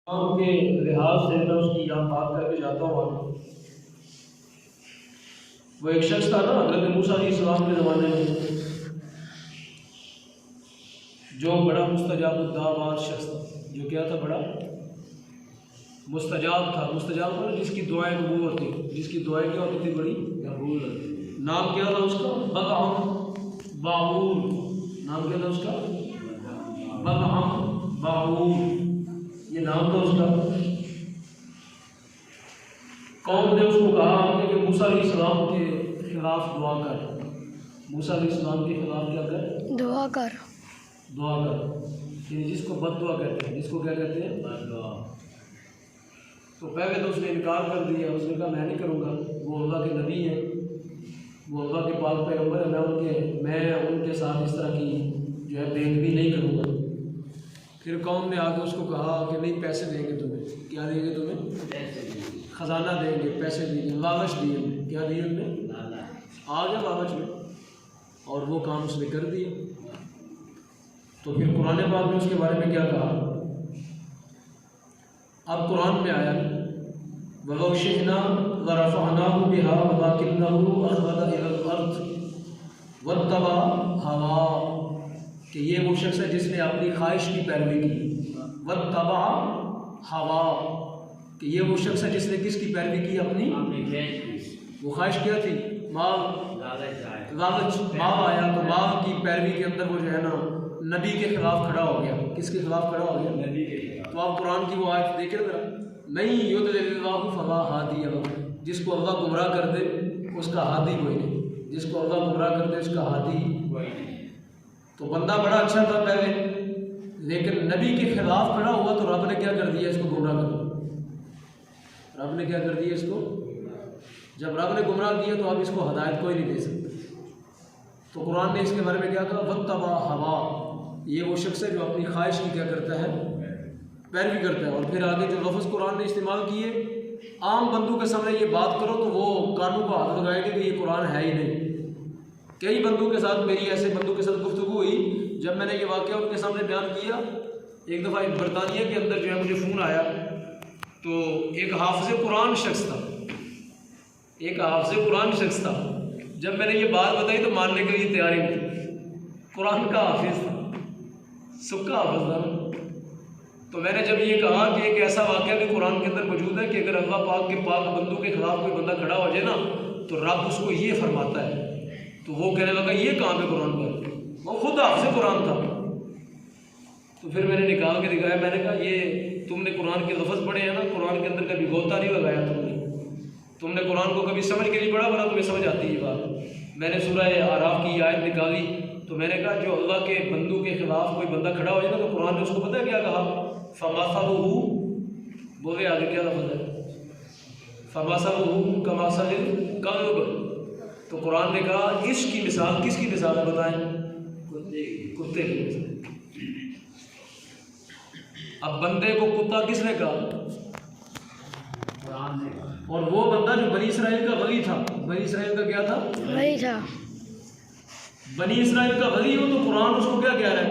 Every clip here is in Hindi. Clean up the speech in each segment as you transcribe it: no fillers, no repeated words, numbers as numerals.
के लिहाज से मैं उसकी यहाँ बात करके जाता हूँ आगे। वो एक शख्स था ना हज़रत मूसा अलैहिस्सलाम के ज़माने में, जो बड़ा मुस्तजाब दावात शख्स था। जो क्या था? बड़ा मुस्तजाब था। मुस्तजाब था जिसकी दुआएं कबूल होती, जिसकी दुआएं क्या होती थी? बड़ी कबूल होती। नाम क्या था उसका? बलअम बाऊर। नाम क्या था उसका? बलअम बाऊर, ये नाम था उसका। कौम ने उसको कहा कि मूसा अलैहिस्सलाम के खिलाफ दुआ कर। मूसा अलैहिस्सलाम के खिलाफ क्या कर? दुआ कर। दुआ कर, यानी जिसको बद्दुआ कहते हैं। जिसको क्या कहते हैं? बद्दुआ। तो पहले तो उसने इनकार कर दिया। उसने कहा मैं नहीं करूँगा, वो अल्लाह के नबी हैं, वो अल्लाह के पाक पैगम्बर है, मैं उनके साथ इस तरह की जो है बेदबी नहीं करूँगा। फिर कौम ने आके उसको कहा कि नहीं, पैसे देंगे तुम्हें। क्या देंगे तुम्हें? पैसे देंगे, खजाना देंगे, पैसे देंगे, लालच दिए। क्या दिए उनने? आ गया लालच में, और वो काम उसने कर दिया। तो फिर कुरान पाक ने उसके बारे में क्या कहा? अब कुरान में आया वलौ शिअना लरफ़अनाहु बिहा वलाकिन्नहु अख़लदा इलल अर्ज़ वत्तबा हवा, कि ये वो शख्स है जिसने अपनी ख्वाहिश की पैरवी की। वत्तबा हवा, कि ये वो शख्स है जिसने किसकी पैरवी की? अपनी वो ख्वाहिश क्या थी? माल, लालच। माल आया तो माल की पैरवी के अंदर वो जो है ना नबी के खिलाफ खड़ा हो गया। किसके खिलाफ खड़ा हो गया? नबी के खिलाफ। तो आप कुरान की वो आयत देखें जरा, नहीं युद्लिल्लाहु फला हादिय लहु, जिसको अल्लाह गुमराह कर दे उसका हादी कोई नहीं। जिसको अल्लाह गुमराह कर दे उसका हादी कोई नहीं। तो बंदा बड़ा अच्छा था पहले, लेकिन नबी के खिलाफ खड़ा हुआ तो रब ने क्या कर दिया? इसको गुमराह कर दिया। रब ने क्या कर दिया इसको? जब रब ने गुमराह किया तो अब इसको हदायत कोई नहीं दे सकता। तो कुरान ने इसके बारे में क्या कहा? वत्तबा हवा, ये वो शख्स है जो अपनी ख्वाहिश की क्या करता है? पैरवी करता है। और फिर आगे जो लफ्ज़ कुरान ने इस्तेमाल किए, आम बंदों के सामने ये बात करो तो वो कानों को हाथ लगाएंगे कि ये कुरान है ही नहीं। कई बंदों के साथ मेरी ऐसे बंदों के साथ गुफ्तगू हुई, जब मैंने ये वाक़या उनके सामने बयान किया। एक दफ़ा बरतानिया के अंदर जो है मुझे फ़ोन आया, तो एक हाफ़िज़ कुरान शख्स था, एक हाफ़िज़ कुरान शख्स था। जब मैंने ये बात बताई तो मानने के लिए तैयार ही नहीं। कुरान का हाफिज़ था, सुक्का हाफिज़ था। तो मैंने जब ये कहा कि एक ऐसा वाक़या भी कुरान के अंदर मौजूद है कि अगर अल्लाह पाक के पाक बंदों के खिलाफ कोई बंदा खड़ा हो जाए ना तो रब उसको ये फरमाता है, तो वो कहने लगा ये कहाँ पे कुरान पर? वो खुद हाफिज़ कुरान था। तो फिर मैंने निकाल के दिखाया। मैंने कहा ये तुमने कुरान के लफ्ज़ पढ़े हैं ना, कुरान के अंदर कभी गोता नहीं लगाया तुमने कुरान को कभी समझ के नहीं पढ़ा, वरना तुम्हें समझ आती है बात। मैंने सूरह आराफ की आयत निकाली तो मैंने कहा जो अल्लाह के बंदू के खिलाफ कोई बंदा खड़ा हो जाए ना तो कुरान ने उसको पता है क्या कहा? फमासलुहु, बोले आगे क्या लफ्ज़ है? फमासलुहु कमासलिल कल्ब। तो कुरान ने कहा इसकी मिसाल किसकी मिसाल है? बताएं। कुत्ते की मिसाल। अब बंदे को कुत्ता किसने कहा? कुरान ने। और वो बंदा जो बनी इसराइल का वली था, बनी इसराइल का क्या था? वली था। बनी इसराइल का वली हो तो कुरान उसको क्या कह रहा है?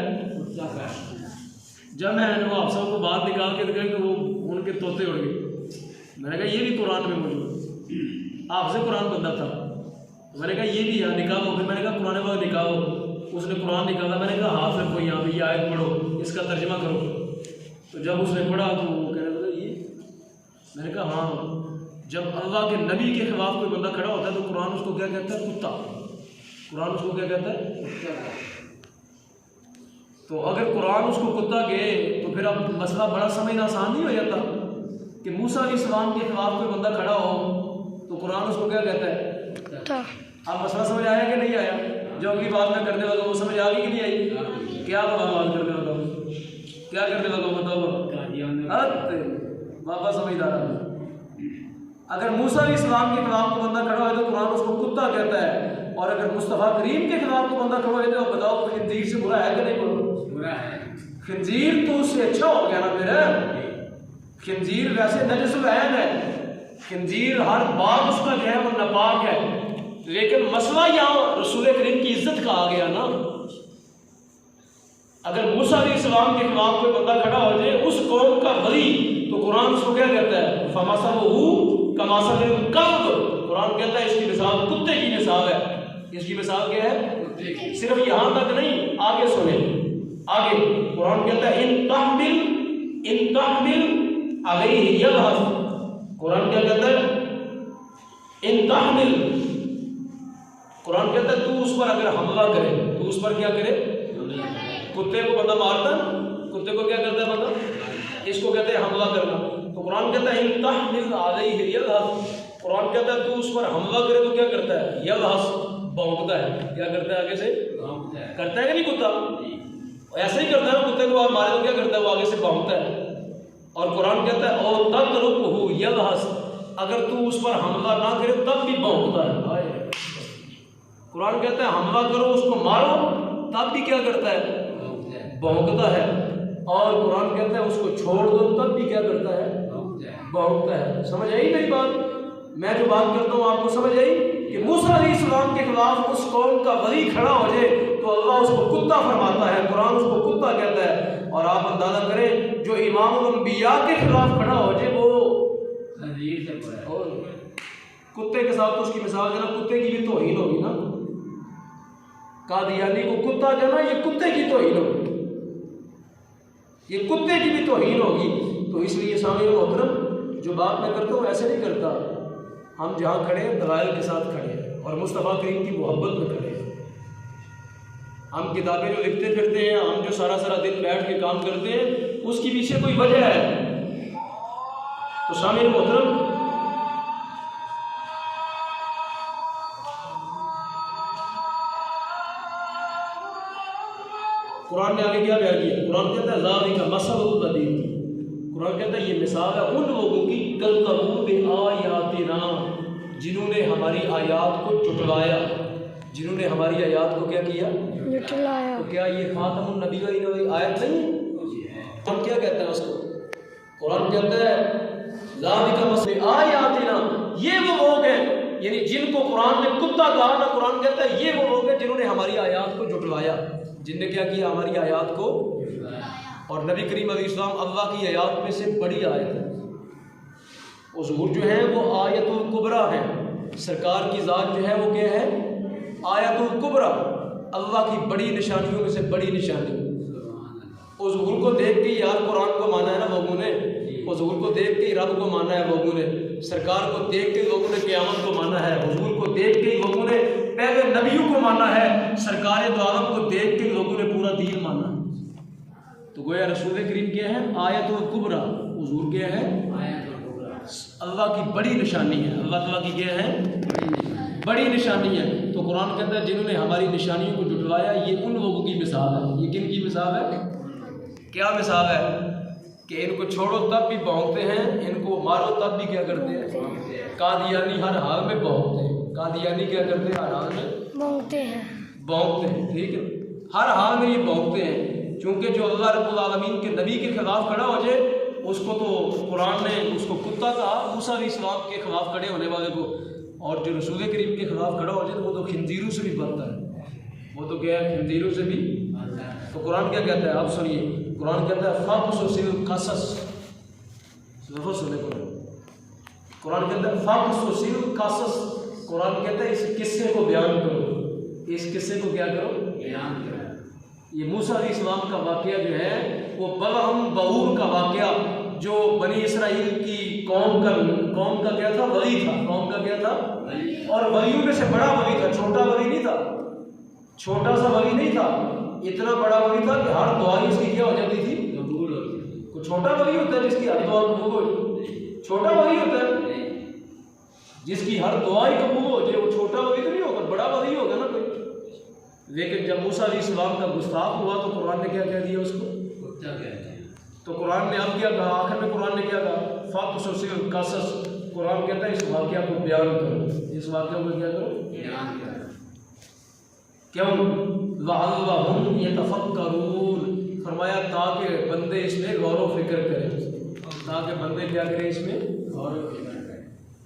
जब मैं आप सबको बात निकाल के दिखाई तो वो उनके तोते उड़ गए। मैंने कहा ये भी कुरान में मौजूद, आपसे कुरान बंदा था। मैंने कहा ये भी यहाँ निकालो। फिर मैंने कहा कुरान पाक निकालो। उसने कुरान निकाला। मैंने कहा हाथ रखो यहाँ पे, ये आयत पढ़ो, इसका तर्जमा करो। तो जब उसने पढ़ा तो वो कहने लगा ये। मैंने कहा हाँ, जब अल्लाह के नबी के खिलाफ कोई बंदा खड़ा होता है तो कुरान उसको क्या कहता है? कुत्ता। कुरान उसको क्या कहता है? कुत्ता। तो अगर कुरान उसको कुत्ता कहे तो फिर अब मसला बड़ा समझना आसान नहीं हो जाता कि मूसा अलैहिस्सलाम के खिलाफ कोई बंदा खड़ा हो तो कुरान उसको क्या कहता है? कुत्ता। अब मसला समझ आया कि नहीं आया? जो अगली बात मैं करने लगा वो समझ आ गई कि नहीं आई? क्या बात करने लगा? क्या करने लगा बताओ? बाबा समझदार आदमी। अगर मूसा अलैहिस्सलाम के खिलाफ को बंदा खड़ा है तो कुरान उसको कुत्ता कहता है, और अगर मुस्तफ़ा करीम के खिलाफ को बंदा खड़ा है तो बताओ खिंजीर से बुरा है कि नहीं? बुरा है। खिंजीर तो उससे अच्छा हो गया ना फिर। खिंजीर वैसे नजसुल ऐन है, खिंजीर हर बात उसका जो है वो नापाक है, लेकिन मसला यहाँ रसूल करीम की इज्जत का आ गया ना। अगर मूसा अलैहिस्सलाम के खिलाफ कोई बंदा खड़ा हो जाए उस कौम का वली, उसको क्या कहता है? फमसलहू कमसलिल कल्ब, कुरान कहता है इसकी मिसाल कुत्ते की मिसाल है। इसकी मिसाल क्या है? सिर्फ यहां तक नहीं, आगे सुने, आगे कुरान कहता है इन तहमिल अलैहि यलहस, कुरान क्या कहता है? इन तहमिल, कुरान कहता है तू उस पर अगर हमला करे, तू उस पर क्या करे? कुत्ते को बंदा मारता, कुत्ते को क्या करता है बंदा? इसको कहते हैं हमला करना। तो कुरान कहता है इन तहमिल अलैहि यलहस, कुरान कहता है तू उस पर हमला करे तो क्या करता है? यलहस, भौंकता है। क्या करता है? आगे से करता है कि नहीं कुत्ता? ऐसे ही करता है, कुत्ते को आप मारे तो क्या करता है? वो आगे से भौंकता है। और कुरान कहता है और तत्रुकहू यलहस, अगर तू उस पर हमला ना करे तब भी भौंकता है। कुरान कहता है हमला करो, उसको मारो, तब भी क्या करता है? भौंकता है। और कुरान कहता है उसको छोड़ दो, तब भी क्या करता है? भौंकता है। समझ आई मेरी बात? मैं जो बात करता हूँ आपको समझ आई कि मूसा अलैहिस्सलाम के खिलाफ उस कौम का वली खड़ा हो जाए तो अल्लाह उसको कुत्ता फरमाता है, कुरान उसको कुत्ता कहता है। और आप अंदाजा करें जो इमामुल अंबिया के खिलाफ खड़ा हो जाए वो और कुत्ते के साथ तो उसकी मिसाल देना, कुत्ते की भी तौहीन होगी ना। कादियानी को कुत्ता कहना ये कुत्ते की तौहीन होगी, ये कुत्ते की भी तौहीन होगी। तो इसलिए सामने मोहतरम जो बात मैं करता हूँ ऐसे नहीं करता, हम जहाँ खड़े हैं दलाइल के साथ खड़े हैं और मुस्तफ़ा करीम की मोहब्बत में खड़े हैं। हम किताबें जो लिखते फिरते हैं, हम जो सारा सारा दिन बैठ के काम करते हैं, उसके पीछे कोई वजह है। तो सामने मोहतरम कुरान ने आगे क्या बयान किया? कुरान कहता है ज़ालिका मसलुल लज़ीन, कुरान कहता है ये मिसाल है उन लोगों की कज़्ज़बू बिआयातिना, जिन्होंने हमारी आयात को झुटलाया, जिन्होंने हमारी आयात को क्या किया? झुटलाया। तो क्या ये खातमुन नबी आयत नहीं? हम क्या कहते हैं उसको? कुरान कहता है ज़ालिका मसलुल आयातिना, ये वो लोग हैं, यानी जिनको कुरान ने कुत्ता कहा ना, कुरान कहता है ये वो लोग हैं जिन्होंने हमारी आयात को झुटलाया, जिनने क्या किया? हमारी आयात को। और नबी करीम अलैहिस्सलाम अल्लाह की आयात में से बड़ी आयत है, हुजूर जो है वो आयतुल कुबरा है, सरकार की ज़ात जो है वो क्या है? आयतुल कुबरा, अल्लाह की बड़ी निशानियों में से बड़ी निशानी। हुजूर को देख के यार कुरान को माना है ना लोगों ने, हुजूर को देख के रब को माना है लोगों ने, सरकार को देख के लोगों ने क़यामत को माना है, हुजूर को देख के लोगों ने पहले नबियों को माना है, सरकार दो आलम को देख के लोगों ने पूरा दीन माना। तो गोया रसूल करीम क्या है? आयतुल कुबरा, हुजूर क्या है? अल्लाह की बड़ी निशानी है, अल्लाह ताला की क्या है? बड़ी निशानी है। तो कुरान कहता है जिन्होंने हमारी निशानियों को जुटलाया, ये उन लोगों की मिसाल है। ये किन की मिसाल है? क्या मिसाल है? कि इनको छोड़ो तब भी भौंकते हैं, इनको मारो तब भी क्या करते हैं? कादियानी हर हाल में भौंकते हैं। कादियानी क्या करते हैं? हर हाल में भौंकते हैं, भौंकते हैं। ठीक है, हर हाल में ये भौंकते हैं, क्योंकि जो अल्लाह रब्बुल आलमीन के नबी के खिलाफ खड़ा हो जाए उसको तो कुरान ने उसको कुत्ता कहा, मूसा अलैहिस्सलाम के खिलाफ खड़े होने वाले को, और जो रसूल करीम के खिलाफ खड़ा हो जाए तो वो तो खिंजीरों से भी बनता है, वो तो क्या है? खिंजीरों से भी। तो कुरान क्या कहता है? आप सुनिए, कुरान कहता है फ़क़्सुसिल क़सस, सुने कुरान कहता है फ़क़्सुसिल क़सस, कुरान कहता है इस किस्से को बयान करो, इस किस्से को क्या करो? बयान करो। ये मूसा अलैहिस्सलाम का वाक़या जो है वो बलअम बऊर का वाक़या, जो बनी इसराइल की कौम का क्या था? वली था। कौम का क्या था? और वलियों में से बड़ा वली था, छोटा वली नहीं था, छोटा सा वली नहीं था, इतना बड़ा वली था कि हर दुआ इसकी क्या हो जाती थी? कबूल होती। कोई छोटा वली होता है जिसकी हर दुआ कबूल हो? छोटा वली होता है जिसकी हर दुआ ही कबूल हो जाए, वो छोटा वली तो नहीं होगा, बड़ा वली होगा ना कोई। लेकिन जब मूसा अलैहिस्सलाम का गुस्ताख हुआ तो कुरान ने क्या कह दिया? उसको कुत्ता कह दिया। तो कुरान ने अब क्या कहा? आखिर में कुरान ने क्या कहा? फ़क़्सुसिल क़सस, कुरान कहता है इस वाक़या को बयान करो, इस वाक़या को क्या करो? बयान करो। क्यों? लअल्लहुम यतफ़क्करून, फरमाया ताकि बंदे इसमें गौर व फिक्र करें, ताकि बंदे क्या करें? इसमें गौर व फिक्र करें।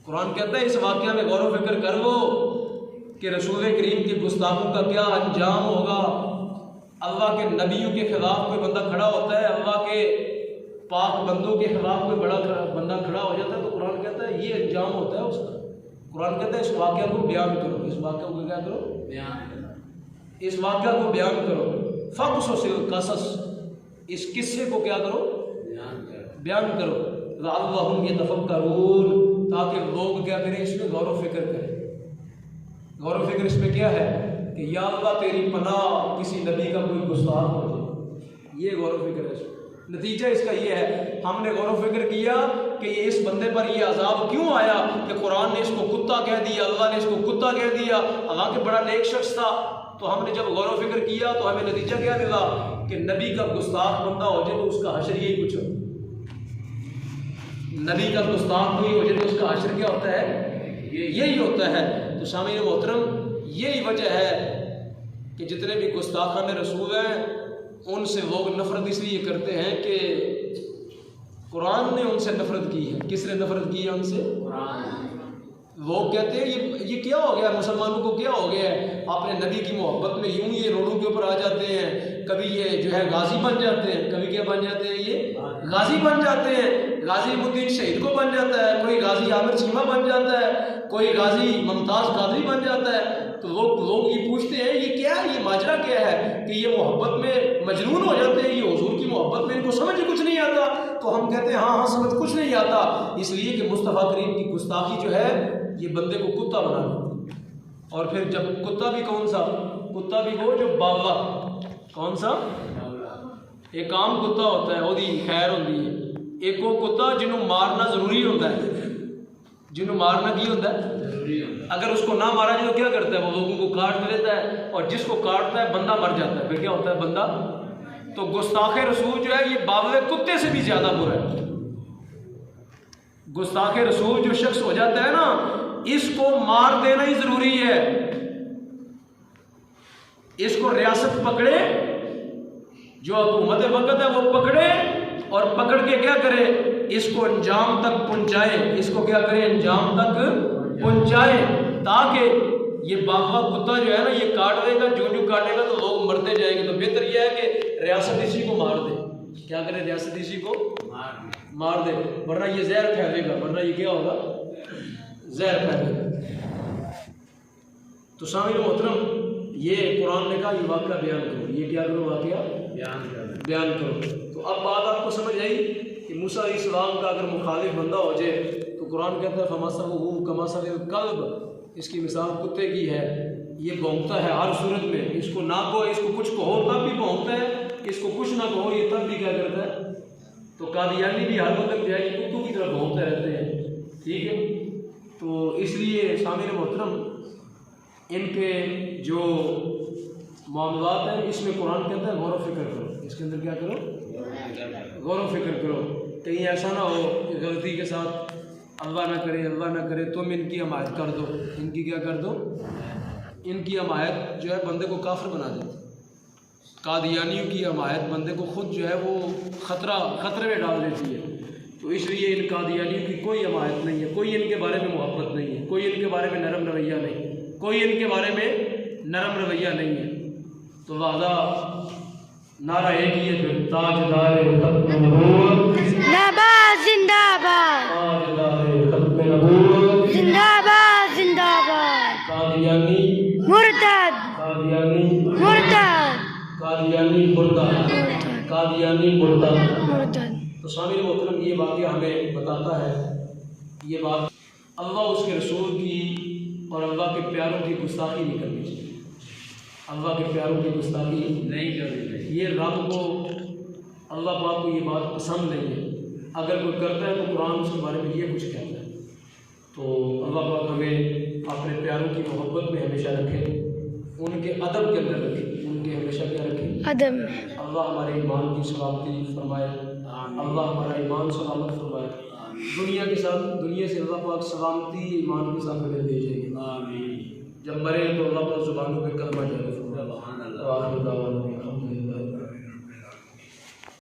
कुरान कहता है इस वाक़या में गौर व फिक्र कर लो कि रसूल करीम के गुस्ताखों का क्या अंजाम होगा। अल्लाह के नबियों के खिलाफ कोई बंदा खड़ा होता है, अल्लाह के पाक बंदों के खिलाफ कोई बड़ा बंदा खड़ा हो जाता है तो कुरान कहता है ये अंजाम होता है उसका। कुरान कहता है इस वाक़या को बयान करो, इस वाक़या को क्या करो, बयान करो, इस वाक़या को बयान करो। फ़क़्सुसिल क़सस, इस किस्से को क्या करो, बयान करो। लअल्लहुम यतफ़क्करून, ताकि लोग क्या करें, इसमें गौर व फिक्र करें। गौर व फिक्र इसमें क्या है कि या अल्लाह तेरी पनाह किसी नबी का कोई गुस्ताख हो जाए, ये गौर व फिक्र है। नतीजा इसका ये है, हमने गौर व फिक्र किया कि ये इस बंदे पर ये अजाब क्यों आया कि कुरान ने इसको कुत्ता कह दिया, अल्लाह ने इसको कुत्ता कह दिया, हालांकि बड़ा नेक शख्स था। तो हमने जब गौर व फिक्र किया तो हमें नतीजा क्या मिला कि नबी का गुस्ताख बंदा हो जाए तो उसका हशर यही कुछ हो, नबी का गुस्ताख कोई हो जाए तो उसका हशर क्या होता है, यही होता है। तो सामीन मोहतरम यही वजह है कि जितने भी गुस्ताखान रसूल हैं उनसे लोग नफरत इसलिए करते हैं कि कुरान ने उनसे नफरत की है। किसने नफरत की है उनसे? कुरान। लोग कहते हैं ये क्या हो गया, मुसलमानों को क्या हो गया है, अपने नबी की मोहब्बत में यूं ये रोडों के ऊपर आ जाते हैं, कभी ये जो है गाजी बन जाते हैं, कभी क्या बन जाते हैं, ये गाजी बन जाते हैं, गाजी मुद्दीन शहीद को बन जाता है, कोई गाजी आमिर चीमा बन जाता है, कोई गाजी मुमताज़ कादरी बन जाता है। तो लोग ये पूछते हैं ये क्या है, ये माजरा क्या है कि ये मोहब्बत में मजनून हो जाते हैं, ये हुजूर की मोहब्बत में इनको समझ कुछ नहीं आता। तो हम कहते हैं हाँ समझ कुछ नहीं आता, इसलिए कि मुस्तफ़ा करीम की गुस्ताखी जो है ये बंदे को कुत्ता बना देती है। और फिर जब कुत्ता भी कौन सा, कुत्ता भी वो जो बावला, कौन सा, एक आम कुत्ता होता है ओदी खैर होती है, एक वो कुत्ता जिन्हों मारना जरूरी होता है, जिन्हों मारना की होता है जरूरी होता है। अगर उसको ना मारा जाए तो क्या करता है, वो लोगों को काट देता है, और जिसको काटता है बंदा मर जाता है, फिर क्या होता है, बंदा। तो गुस्ताखे रसूल जो है ये बावले कुत्ते से भी ज्यादा बुरा है। गुस्ताखे रसूल जो शख्स हो जाता है ना, इसको मार देना ही जरूरी है। इसको रियासत पकड़े, जो हुकूमत वक्त है वो पकड़े, और पकड़ के क्या करे, इसको अंजाम तक पहुंचाए, इसको क्या करे, अंजाम तक पहुंचाए, ताकि ये बाबा कुत्ता जो है ना ये काट देगा, जो काटेगा तो लोग मरते जाएंगे। तो बेहतर यह है कि रियासत इसी को मार दे, क्या करे, रियासत इसी को मार दे, वरना ये जहर फैलेगा, वरना ये क्या होगा, जहर फैलेगा। तो सामीन मोहतरम ये कुरान ने कहा ये वाक़या बयान करो, ये क्या करो, वाक़या बयान करो। तो अब बात आपको समझ आई कि मूसा अलैहिस्सलाम का अगर मुखालिफ बंदा हो जाए तो कुरान कहता है फमसलहू कमसल कल्ब, इसकी मिसाल कुत्ते की है, ये भौंकता है हर सूरत में, इसको ना कहो, इसको कुछ कहो तब भी भौंकता है, इसको कुछ ना कहो ये तब भी क्या करता है। तो कादियानी भी हर वक्त जो है कुत्तों की तरह भौंकते रहते हैं, ठीक है। तो इसलिए सामीन मोहतरम इनके जो मामलात हैं इसमें कुरान कहता है गौर व फिक्र करो, इसके अंदर क्या करो, गौर व फिक्र करो। कहीं ऐसा ना हो कि गलती के साथ अल्लाह ना करे तुम इनकी हमायत कर दो, इनकी क्या कर दो, इनकी हमायत जो है बंदे को काफिर बना देती। कादियानियों की हमायत बंदे को खुद जो है वो खतरे में डाल देती है। तो इसलिए इन कादियानियों की कोई हमायत नहीं है, कोई इनके बारे में मोहब्बत नहीं है, कोई इनके बारे में नरम रवैया नहीं, कोई इनके बारे में नरम रवैया नहीं है। तो वादा नारा एक ही है, फिर ताजदार खत्म नबूवत जिंदाबाद जिंदाबाद, ताजदार खत्म नबूवत जिंदाबाद जिंदाबाद, कादियानी मुर्तद, कादियानी मुर्तद, कादियानी मुर्तद, कादियानी मुर्तद, मुर्तद। तो सामीन मोहतरम ये वाक़या हमें बताता है, ये बात अल्लाह उसके रसूल की और अल्लाह के प्यारों की गुस्ताखी नहीं करनी चाहिए, अल्लाह के प्यारों की गुस्ताखी नहीं करनी चाहिए। ये रब को, अल्लाह पाक को ये बात पसंद नहीं है। अगर कोई करता है तो कुरान उसके बारे में ये कुछ कहता है। तो अल्लाह पाक हमें अपने प्यारों की मोहब्बत में हमेशा रखे, उनके अदब के अंदर रखे, उनके हमेशा क्या रखे, अदब। अल्लाह हमारे ईमान की सलामती फरमाए, अल्लाह हमारा ईमान सलामत फरमाए, दुनिया के साथ, दुनिया से अल्लाह पाक सलामती ईमान के साथ हमें दे जाएंगे। जब मरे तो अल्लाह पाक ज़ुबानों पे कलमा जाए।